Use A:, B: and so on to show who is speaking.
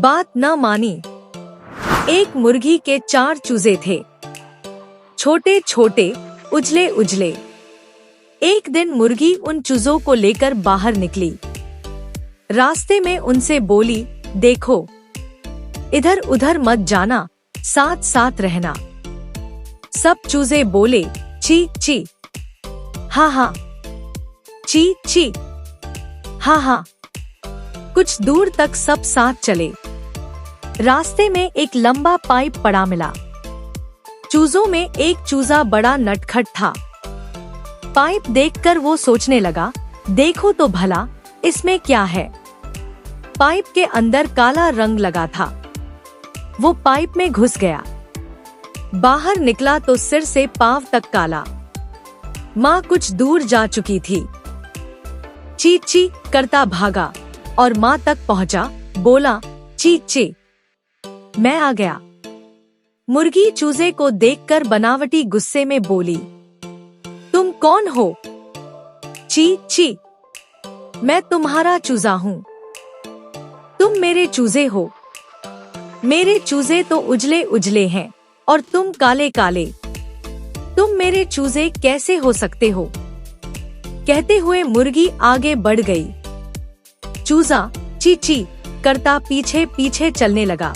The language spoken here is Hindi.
A: बात न मानी। एक मुर्गी के 4 चूजे थे, छोटे छोटे, उजले उजले। एक दिन मुर्गी उन चूजों को लेकर बाहर निकली। रास्ते में उनसे बोली, देखो, इधर उधर मत जाना, साथ साथ रहना। सब चूजे बोले, ची ची, हाँ हाँ, ची ची, हाँ हाँ। कुछ दूर तक सब साथ चले। रास्ते में एक लंबा पाइप पड़ा मिला। चूजों में एक चूजा बड़ा नटखट था। पाइप देखकर वो सोचने लगा, देखो तो भला इसमें क्या है। पाइप के अंदर काला रंग लगा था। वो पाइप में घुस गया। बाहर निकला तो सिर से पांव तक काला। माँ कुछ दूर जा चुकी थी। ची ची करता भागा और माँ तक पहुंचा। बोला, ची ची, मैं आ गया। मुर्गी चूजे को देखकर बनावटी गुस्से में बोली, तुम कौन हो? ची ची, मैं तुम्हारा चूजा हूँ। तुम मेरे चूजे हो। मेरे चूजे तो उजले उजले हैं और तुम काले काले। तुम मेरे चूजे कैसे हो सकते हो? कहते हुए मुर्गी आगे बढ़ गई। चूजा ची ची करता पीछे पीछे चलने लगा।